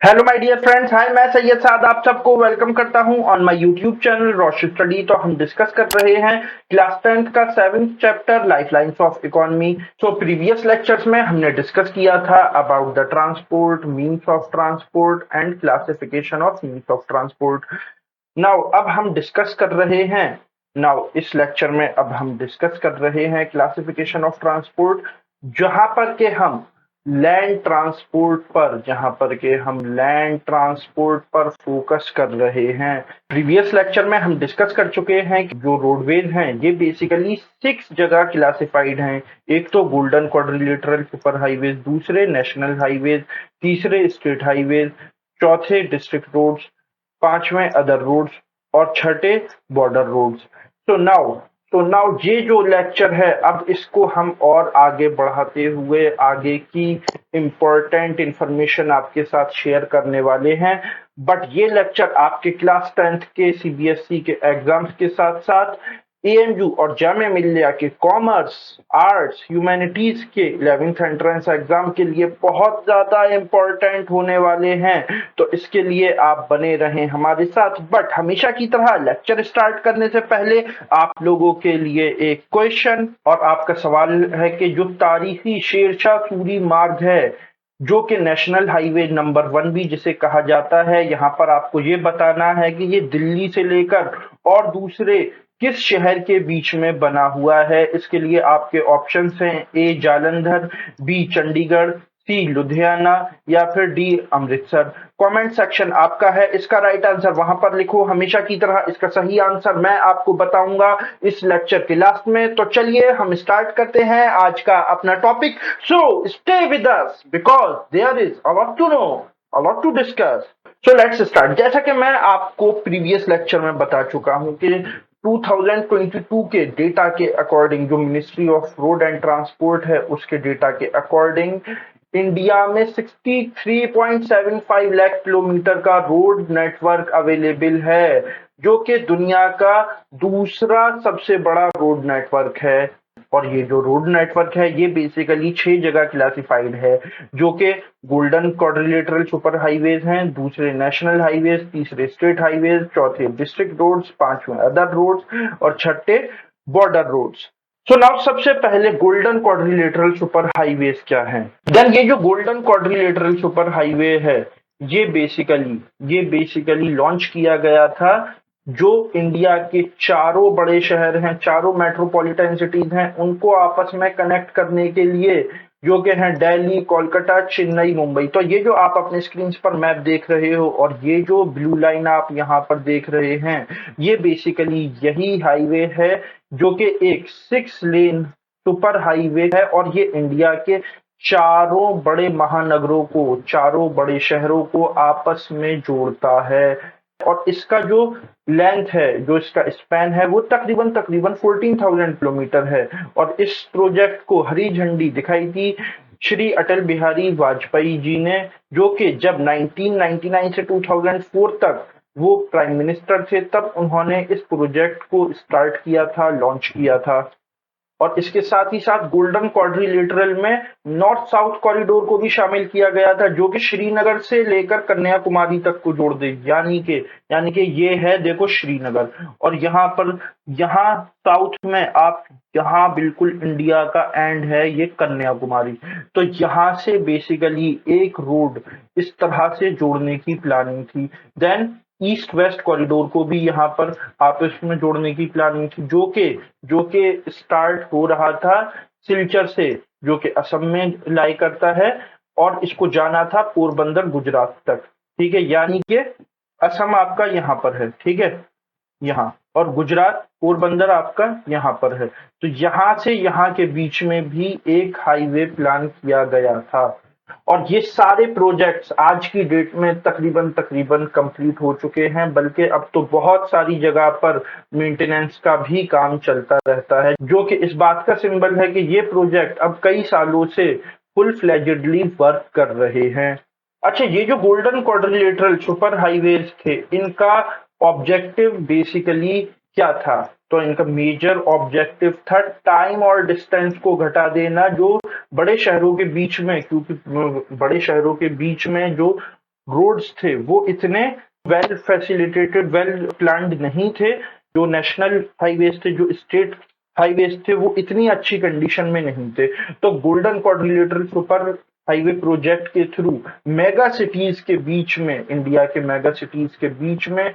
Hello my dear friends, हाय, मैं सैयद साद आप सबको वेलकम करता हूं on my YouTube channel Roshan study. तो हम डिस्कस कर रहे हैं क्लास 10th का 7th chapter lifelines of economy. So previous lectures में हमने डिस्कस किया था about the transport, means of transport and classification of means of transport. Now अब हम डिस्कस कर रहे हैं नाउ इस लेक्चर में अब हम डिस्कस कर रहे हैं क्लासिफिकेशन ऑफ ट्रांसपोर्ट, जहां पर के हम लैंड ट्रांसपोर्ट पर फोकस कर रहे हैं। प्रीवियस लेक्चर में हम डिस्कस कर चुके हैं कि जो रोडवेज हैं ये बेसिकली 6 जगह क्लासिफाइड हैं। एक तो गोल्डन क्वाड्रिलेटरल सुपर हाईवेज, दूसरे नेशनल हाईवेज, तीसरे स्टेट हाईवेज, चौथे डिस्ट्रिक्ट रोड्स, पांचवें अदर रोड्स और छठे बॉर्डर रोड्स। तो नाउ ये जो लेक्चर है अब इसको हम और आगे बढ़ाते हुए आगे की इम्पोर्टेंट इंफॉर्मेशन आपके साथ शेयर करने वाले हैं। बट ये लेक्चर आपके क्लास 10th के सीबीएसई के एग्जाम्स के साथ साथ एएमयू और जामिया मिल्लिया के कॉमर्स, आर्ट्स, ह्यूमैनिटीज के 11th एंट्रेंस एग्जाम के लिए बहुत ज्यादा इम्पोर्टेंट होने वाले हैं। तो इसके लिए आप बने रहें हमारे साथ। बट हमेशा की तरह लेक्चर स्टार्ट करने से पहले आप लोगों के लिए एक क्वेश्चन और आपका सवाल है कि जो तारीखी शेरशाह सूरी मार्ग है, जो कि नेशनल हाईवे नंबर 1 भी जिसे कहा जाता है, यहाँ पर आपको ये बताना है कि ये दिल्ली से लेकर और दूसरे किस शहर के बीच में बना हुआ है। इसके लिए आपके ऑप्शंस हैं ए जालंधर, बी चंडीगढ़, सी लुधियाना या फिर डी अमृतसर। कमेंट सेक्शन आपका है, इसका राइट आंसर वहां पर लिखो। हमेशा की तरह इसका सही आंसर मैं आपको बताऊंगा इस लेक्चर के लास्ट में। तो चलिए हम स्टार्ट करते हैं आज का अपना topic. So stay with us because there is a lot to know, a lot to discuss. So let's start. जैसा कि मैं आपको प्रीवियस लेक्चर में बता चुका हूं कि 2022 के डेटा के अकॉर्डिंग, जो ministry of road and transport है उसके डेटा के अकॉर्डिंग, इंडिया में 63.75 लाख किलोमीटर का रोड नेटवर्क अवेलेबल है, जो कि दुनिया का दूसरा सबसे बड़ा रोड नेटवर्क है। और ये जो रोड नेटवर्क है ये बेसिकली 6 जगह क्लासिफाइड है, जो कि गोल्डन क्वाड्रिलेटरल सुपर हाईवेज हैं, दूसरे नेशनल हाईवेज, तीसरे स्टेट हाईवेज, चौथे डिस्ट्रिक्ट रोड्स, पांचवें अदर रोड्स और छठे बॉर्डर रोड्स। सो नाउ सबसे पहले गोल्डन क्वाड्रिलेटरल सुपर हाईवेज क्या है। देन ये जो गोल्डन क्वाड्रिलेटरल सुपर हाईवे है ये बेसिकली लॉन्च किया गया था, जो इंडिया के चारों बड़े शहर हैं, चारों मेट्रोपॉलिटन सिटीज हैं, उनको आपस में कनेक्ट करने के लिए, जो कि हैं दिल्ली, कोलकाता, चेन्नई, मुंबई। तो ये जो आप अपने स्क्रीन पर मैप देख रहे हो और ये जो ब्लू लाइन आप यहाँ पर देख रहे हैं, ये बेसिकली यही हाईवे है, जो कि एक 6 लेन सुपर हाईवे है और ये इंडिया के चारों बड़े महानगरों को, चारों बड़े शहरों को आपस में जोड़ता है। और इसका जो लेंथ है, जो इसका स्पैन है, वो तकरीबन तकरीबन 14,000 किलोमीटर है। और इस प्रोजेक्ट को हरी झंडी दिखाई थी श्री अटल बिहारी वाजपेयी जी ने, जो कि जब 1999 से 2004 तक वो प्राइम मिनिस्टर थे, तब उन्होंने इस प्रोजेक्ट को स्टार्ट किया था, लॉन्च किया था। और इसके साथ ही साथ गोल्डन क्वाड्रिलेटरल में नॉर्थ साउथ कॉरिडोर को भी शामिल किया गया था, जो कि श्रीनगर से लेकर कन्याकुमारी तक को जोड़ दे। यानी कि ये है, देखो, श्रीनगर। और यहाँ साउथ में आप, यहाँ बिल्कुल इंडिया का एंड है ये कन्याकुमारी। तो यहाँ से बेसिकली एक रोड इस तरह से जोड़ने की प्लानिंग थी। देन ईस्ट वेस्ट कॉरिडोर को भी यहाँ पर आपस में जोड़ने की प्लानिंग थी, जो कि स्टार्ट हो रहा था सिलचर से, जो कि असम में लाई करता है, और इसको जाना था पोरबंदर गुजरात तक। ठीक है, यानी कि असम आपका यहाँ पर है, ठीक है, यहाँ, और गुजरात पोरबंदर आपका यहाँ पर है। तो यहाँ से यहाँ के बीच में भी एक हाईवे प्लान किया गया था। और ये सारे प्रोजेक्ट्स आज की डेट में तकरीबन तकरीबन कंप्लीट हो चुके हैं, बल्कि अब तो बहुत सारी जगह पर मेंटेनेंस का भी काम चलता रहता है, जो कि इस बात का सिंबल है कि ये प्रोजेक्ट अब कई सालों से फुल फ्लेजेडली वर्क कर रहे हैं। अच्छा, ये जो गोल्डन क्वाड्रिलेटरल सुपर हाईवेज थे, इनका ऑब्जेक्टिव बेसिकली क्या था? तो इनका मेजर ऑब्जेक्टिव था टाइम और डिस्टेंस को घटा देना, जो बड़े शहरों के बीच में, क्योंकि बड़े शहरों के बीच में जो रोड्स थे वो इतने वेल फैसिलिटेटेड, वेल प्लान्ड नहीं थे। जो नेशनल हाईवेज थे, जो स्टेट हाईवेज थे, वो इतनी अच्छी कंडीशन में नहीं थे। तो golden quadrilateral super highway project के थ्रू मेगा सिटीज के बीच में, इंडिया के मेगा सिटीज के बीच में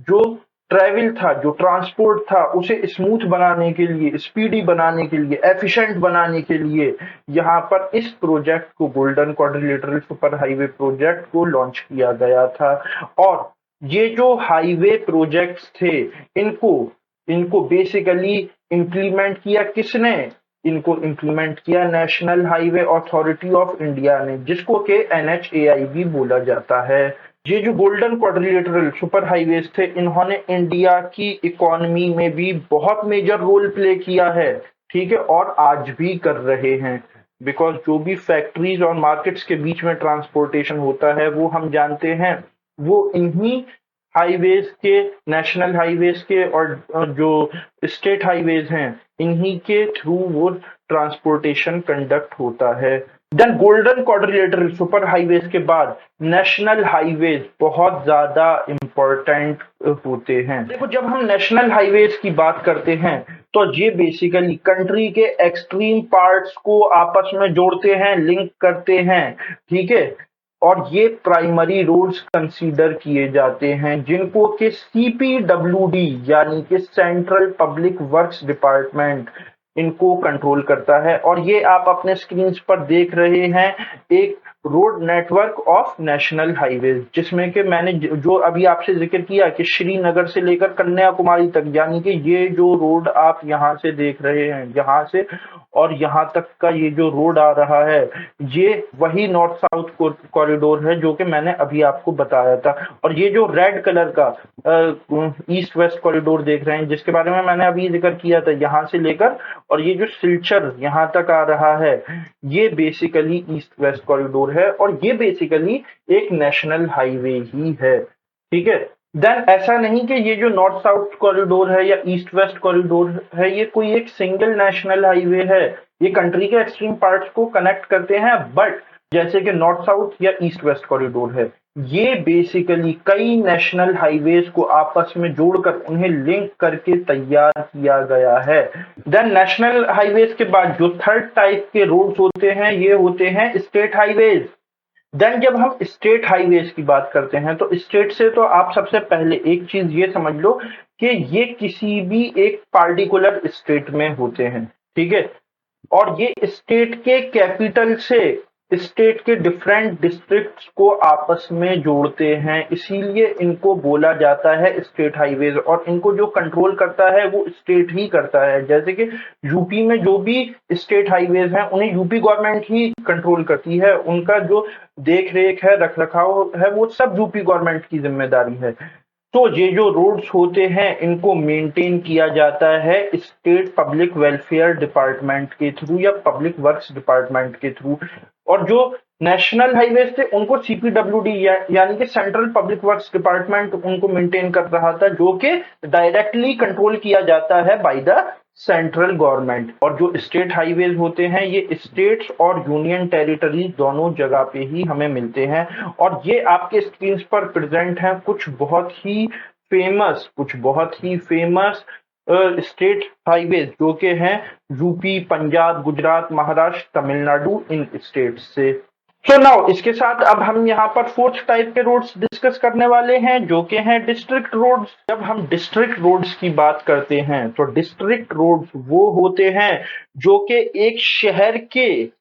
जो ट्रैवल था, जो ट्रांसपोर्ट था, उसे स्मूथ बनाने के लिए, स्पीडी बनाने के लिए, एफिशिएंट बनाने के लिए यहाँ पर इस प्रोजेक्ट को, golden quadrilateral super highway project को लॉन्च किया गया था। और ये जो हाईवे प्रोजेक्ट्स थे, इनको इनको बेसिकली इम्प्लीमेंट किया किसने? इनको इम्प्लीमेंट किया national highway authority of India ने, जिसको के NHAI भी बोला जाता है। ये जो गोल्डन क्वाड्रिलेटरल सुपर हाईवेज थे, इन्होंने इंडिया की इकोनॉमी में भी बहुत मेजर रोल प्ले किया है, ठीक है, और आज भी कर रहे हैं। बिकॉज जो भी फैक्ट्रीज और मार्केट्स के बीच में ट्रांसपोर्टेशन होता है, वो हम जानते हैं, वो इन्हीं हाईवेज के, नेशनल हाईवेज के और जो स्टेट हाईवेज हैं, इन्हीं के थ्रू वो ट्रांसपोर्टेशन कंडक्ट होता है। Then golden quadrilateral super highways के बाद नेशनल हाईवेज बहुत ज्यादा इंपॉर्टेंट होते हैं। देखो, जब हम नेशनल हाईवेज की बात करते हैं तो ये बेसिकली कंट्री के एक्सट्रीम पार्ट्स को आपस में जोड़ते हैं, लिंक करते हैं, ठीक है। और ये प्राइमरी रोड्स कंसीडर किए जाते हैं, जिनको कि CPWD यानी कि सेंट्रल पब्लिक वर्क्स डिपार्टमेंट इनको कंट्रोल करता है। और ये आप अपने स्क्रीन पर देख रहे हैं, एक road network of national highways, जिसमें कि मैंने जो अभी आपसे जिक्र किया कि श्रीनगर से लेकर कन्याकुमारी तक, यानी कि ये जो रोड आप यहाँ से देख रहे हैं, यहाँ से और यहाँ तक का ये जो रोड आ रहा है, ये वही नॉर्थ साउथ कॉरिडोर है जो कि मैंने अभी आपको बताया था। और ये जो रेड कलर का ईस्ट वेस्ट कॉरिडोर देख रहे हैं, जिसके बारे में मैंने अभी जिक्र किया था, यहाँ से लेकर और ये जो सिलचर यहाँ तक आ रहा है, ये बेसिकली ईस्ट वेस्ट कॉरिडोर है, और ये बेसिकली एक नेशनल हाईवे ही है, ठीक है। देन ऐसा नहीं कि ये जो नॉर्थ साउथ कॉरिडोर है या ईस्ट वेस्ट कॉरिडोर है, ये कोई एक सिंगल नेशनल हाईवे है। ये कंट्री के एक्सट्रीम पार्ट्स को कनेक्ट करते हैं, बट जैसे कि नॉर्थ साउथ या ईस्ट वेस्ट कॉरिडोर है, ये बेसिकली कई नेशनल हाईवेज को आपस में जोड़कर उन्हें लिंक करके तैयार किया गया है। देन नेशनल हाईवेज के बाद जो थर्ड टाइप के रोड्स होते हैं, ये होते हैं स्टेट हाईवेज। देन जब हम स्टेट हाईवेज की बात करते हैं, तो स्टेट से तो आप सबसे पहले एक चीज ये समझ लो कि ये किसी भी एक पार्टिकुलर स्टेट में होते हैं, ठीक है। और ये स्टेट के कैपिटल से स्टेट के डिफरेंट डिस्ट्रिक्ट्स को आपस में जोड़ते हैं, इसीलिए इनको बोला जाता है स्टेट हाईवेज। और इनको जो कंट्रोल करता है वो स्टेट ही करता है। जैसे कि यूपी में जो भी स्टेट हाईवेज हैं, उन्हें यूपी गवर्नमेंट ही कंट्रोल करती है, उनका जो देख रेख है, रख रखाव है, वो सब यूपी गवर्नमेंट की जिम्मेदारी है। तो ये जो रोड्स होते हैं, इनको मेंटेन किया जाता है स्टेट पब्लिक वेलफेयर डिपार्टमेंट के थ्रू या पब्लिक वर्क्स डिपार्टमेंट के थ्रू। और जो नेशनल हाईवेज थे, उनको CPWD यानी कि सेंट्रल पब्लिक वर्क्स डिपार्टमेंट उनको मेंटेन कर रहा था, जो कि डायरेक्टली कंट्रोल किया जाता है बाय द सेंट्रल गवर्नमेंट। और जो स्टेट हाईवेज होते हैं, ये स्टेट्स और यूनियन टेरिटरीज दोनों जगह पे ही हमें मिलते हैं। और ये आपके स्क्रीन पर प्रेजेंट हैं कुछ बहुत ही फेमस स्टेट हाईवेज, जो कि हैं यूपी, पंजाब, गुजरात, महाराष्ट्र, तमिलनाडु, इन स्टेट से। सो नाउ इसके साथ अब हम यहाँ पर फोर्थ टाइप के रोड्स डिस्कस करने वाले हैं, जो कि हैं डिस्ट्रिक्ट रोड्स। जब हम डिस्ट्रिक्ट रोड्स की बात करते हैं, तो डिस्ट्रिक्ट रोड्स वो होते हैं जो कि एक शहर के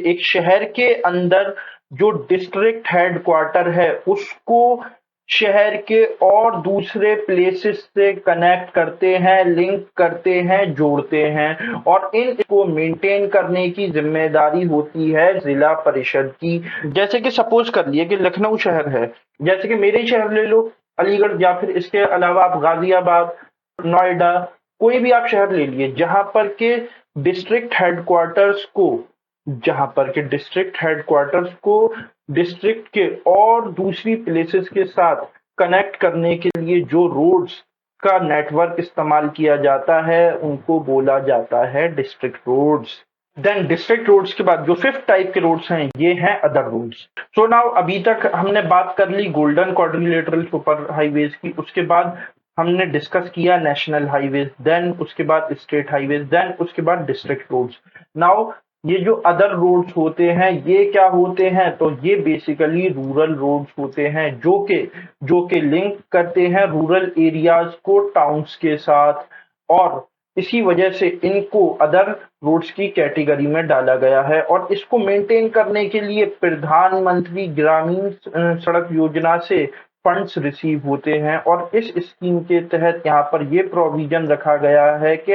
एक शहर के अंदर जो डिस्ट्रिक्ट हेडक्वार्टर है, उसको शहर के और दूसरे प्लेसेस से कनेक्ट करते हैं, लिंक करते हैं, जोड़ते हैं। और इनको मेंटेन करने की जिम्मेदारी होती है जिला परिषद की। जैसे कि सपोज कर लिए कि लखनऊ शहर है, जैसे कि मेरे ही शहर ले लो, अलीगढ़, या फिर इसके अलावा आप गाजियाबाद, नोएडा, कोई भी आप शहर ले लिए, जहां पर के डिस्ट्रिक्ट हेडक्वार्टर्स को जहां पर के डिस्ट्रिक्ट हेडक्वार्टर्स को डिस्ट्रिक्ट के और दूसरी प्लेसेस के साथ कनेक्ट करने के लिए जो रोड्स का नेटवर्क इस्तेमाल किया जाता है, उनको बोला जाता है district roads. Then district roads के बाद जो फिफ्थ टाइप के रोड्स हैं ये हैं अदर रोड्स। सो नाउ अभी तक हमने बात कर ली गोल्डन क्वाड्रिलेटरल सुपर हाईवेज की, उसके बाद हमने डिस्कस किया नेशनल हाईवेज, देन उसके बाद स्टेट हाईवेज, देन उसके बाद डिस्ट्रिक्ट रोड्स। नाउ ये जो अदर रोड्स होते हैं ये क्या होते हैं, तो ये बेसिकली रूरल रोड्स होते हैं जो के लिंक करते हैं रूरल एरियाज को टाउन्स के साथ, और इसी वजह से इनको अदर रोड्स की कैटेगरी में डाला गया है। और इसको मेंटेन करने के लिए प्रधानमंत्री ग्रामीण सड़क योजना से फंड्स रिसीव होते हैं, और इस स्कीम के तहत यहाँ पर ये प्रोविजन रखा गया है कि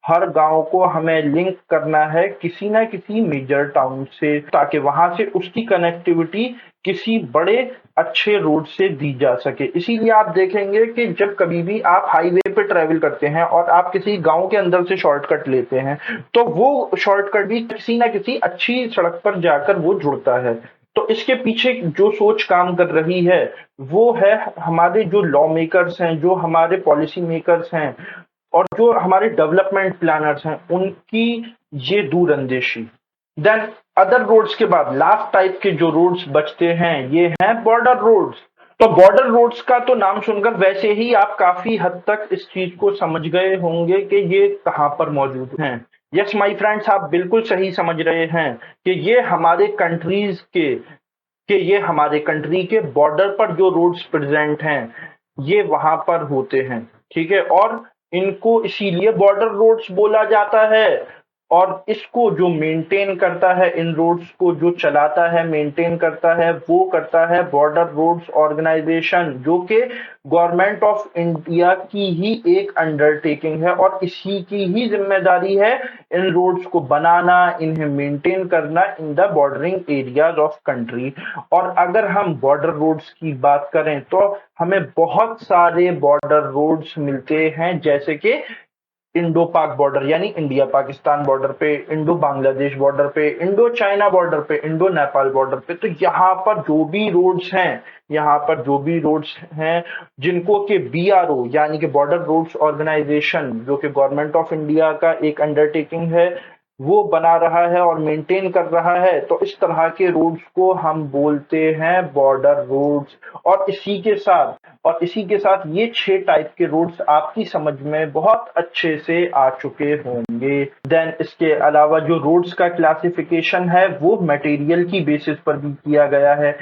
हर गांव को हमें लिंक करना है किसी ना किसी मेजर टाउन से, ताकि वहां से उसकी कनेक्टिविटी किसी बड़े अच्छे रोड से दी जा सके। इसीलिए आप देखेंगे कि जब कभी भी आप हाईवे पे ट्रेवल करते हैं और आप किसी गांव के अंदर से शॉर्टकट लेते हैं, तो वो शॉर्टकट भी किसी ना किसी अच्छी सड़क पर जाकर वो जुड़ता है। तो इसके पीछे जो सोच काम कर रही है वो है हमारे जो लॉ मेकर्स हैं, जो हमारे पॉलिसी मेकर्स हैं, और जो हमारे डेवलपमेंट प्लानर्स हैं, उनकी ये दूरंदेशी। देन अदर रोड्स के बाद लास्ट टाइप के जो रोड्स बचते हैं ये हैं बॉर्डर रोड्स। तो बॉर्डर रोड्स का तो नाम सुनकर वैसे ही आप काफी हद तक इस चीज को समझ गए होंगे कि ये कहाँ पर मौजूद हैं। यस माय फ्रेंड्स, आप बिल्कुल सही समझ रहे हैं कि ये हमारे कंट्री के बॉर्डर पर जो रोड्स प्रेजेंट हैं ये वहां पर होते हैं, ठीक है। और इनको इसीलिए बॉर्डर रोड्स बोला जाता है। और इसको जो मेंटेन करता है, इन रोड्स को जो चलाता है, मेंटेन करता है, वो करता है बॉर्डर रोड्स ऑर्गेनाइजेशन, जो कि गवर्नमेंट ऑफ इंडिया की ही एक अंडरटेकिंग है, और इसी की ही जिम्मेदारी है इन रोड्स को बनाना, इन्हें मेंटेन करना in the bordering areas of country. और अगर हम बॉर्डर रोड्स की बात करें तो हमें बहुत सारे बॉर्डर रोड्स मिलते हैं, जैसे कि इंडो पाक बॉर्डर यानी इंडिया पाकिस्तान बॉर्डर पे, इंडो बांग्लादेश बॉर्डर पे, इंडो चाइना बॉर्डर पे, इंडो नेपाल बॉर्डर पे। तो यहाँ पर जो भी रोड्स हैं जिनको कि बीआरओ यानी कि बॉर्डर रोड्स ऑर्गेनाइजेशन, जो कि गवर्नमेंट ऑफ इंडिया का एक अंडरटेकिंग है, वो बना रहा है और मेंटेन कर रहा है, तो इस तरह के रोड्स को हम बोलते हैं बॉर्डर रोड्स। और इसी के साथ ये 6 टाइप के रोड्स आपकी समझ में बहुत अच्छे से आ चुके होंगे। देन इसके अलावा जो रोड्स का क्लासिफिकेशन है वो मटेरियल की बेसिस पर भी किया गया है।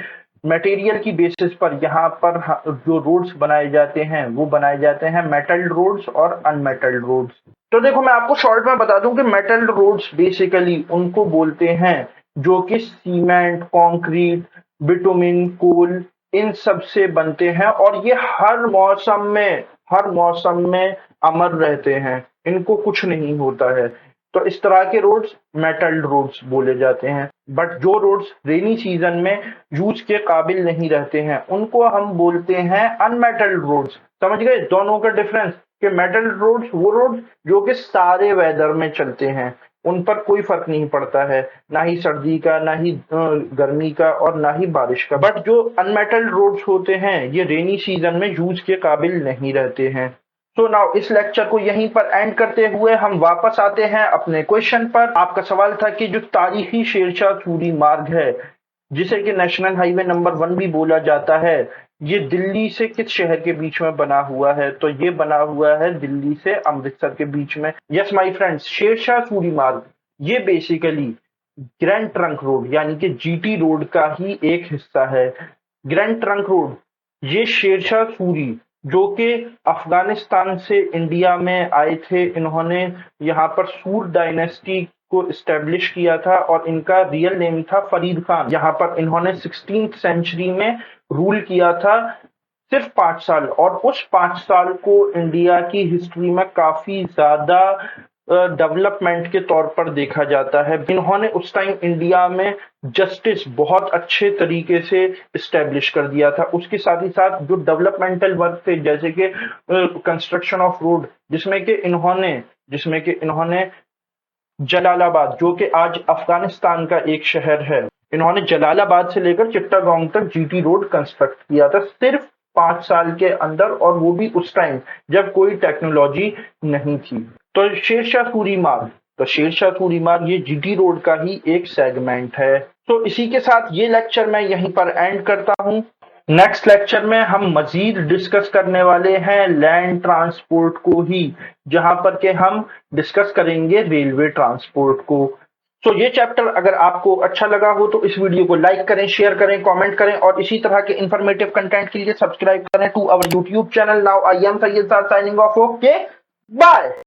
मटेरियल की बेसिस पर यहाँ पर जो रोड्स बनाए जाते हैं वो बनाए जाते हैं मेटल्ड रोड्स और अनमेटल्ड रोड्स। तो देखो, मैं आपको शॉर्ट में बता दूं कि मेटल्ड रोड्स बेसिकली उनको बोलते हैं जो कि सीमेंट, कंक्रीट, बिटुमिन, कोल, इन सब से बनते हैं, और ये हर मौसम में अमर रहते हैं, इनको कुछ नहीं होता है। तो इस तरह के रोड्स मेटल्ड रोड्स बोले जाते हैं। बट जो रोड्स रेनी सीजन में यूज के काबिल नहीं रहते हैं उनको हम बोलते हैं अनमेटल्ड रोड्स। समझ गए दोनों का डिफरेंस, कि मेटल रोड्स वो रोड्स जो कि सारे वेदर में चलते हैं, उन पर कोई फर्क नहीं पड़ता है, ना ही सर्दी का, ना ही गर्मी का, और ना ही बारिश का। बट जो अनमेटल्ड रोड्स होते हैं ये रेनी सीजन में यूज के काबिल नहीं रहते हैं। तो नाउ इस लेक्चर को यहीं पर एंड करते हुए हम वापस आते हैं अपने क्वेश्चन पर। आपका सवाल था कि जो तारीखी शेरशाह सूरी मार्ग है, जिसे कि नेशनल हाईवे नंबर 1 भी बोला जाता है, ये दिल्ली से किस शहर के बीच में बना हुआ है, तो ये बना हुआ है दिल्ली से अमृतसर के बीच में। Yes my friends, Sher Shah Suri मार्ग ये बेसिकली ग्रैंड ट्रंक रोड यानी कि जीटी रोड का ही एक हिस्सा है। ग्रैंड ट्रंक रोड ये शेरशाह सूरी, जो कि अफगानिस्तान से इंडिया में आए थे, इन्होंने यहाँ पर सूर डायनेस्टी को इस्टेब्लिश किया था, और इनका रियल नेम था फरीद खान। यहाँ पर इन्होंने 16th सेंचुरी में रूल किया था सिर्फ 5 साल, और उस 5 साल को इंडिया की हिस्ट्री में काफी ज्यादा डेवलपमेंट के तौर पर देखा जाता है। इन्होंने उस टाइम इंडिया में जस्टिस बहुत अच्छे तरीके से इस्टेब्लिश कर दिया था। उसके साथ ही साथ जो डेवलपमेंटल वर्क थे, जैसे कि कंस्ट्रक्शन ऑफ रोड, जिसमें कि इन्होंने जलालाबाद, जो कि आज अफगानिस्तान का एक शहर है, इन्होंने जलालाबाद से लेकर चिट्टागोंग तक जीटी रोड कंस्ट्रक्ट किया था सिर्फ 5 साल के अंदर, और वो भी उस टाइम जब कोई टेक्नोलॉजी नहीं थी। तो शेरशाह सूरी मार्ग तो शेरशाह सूरी मार्ग ये जीटी रोड का ही एक सेगमेंट है। तो इसी के साथ ये लेक्चर मैं यहीं पर एंड करता हूँ। नेक्स्ट लेक्चर में हम मजीद डिस्कस करने वाले हैं लैंड ट्रांसपोर्ट को ही, जहां पर के हम डिस्कस करेंगे रेलवे ट्रांसपोर्ट को। तो ये चैप्टर अगर आपको अच्छा लगा हो तो इस वीडियो को लाइक करें, शेयर करें, कमेंट करें और इसी तरह के इंफॉर्मेटिव कंटेंट के लिए सब्सक्राइब करें to our YouTube channel. Now I am Syed signing off. Okay, bye.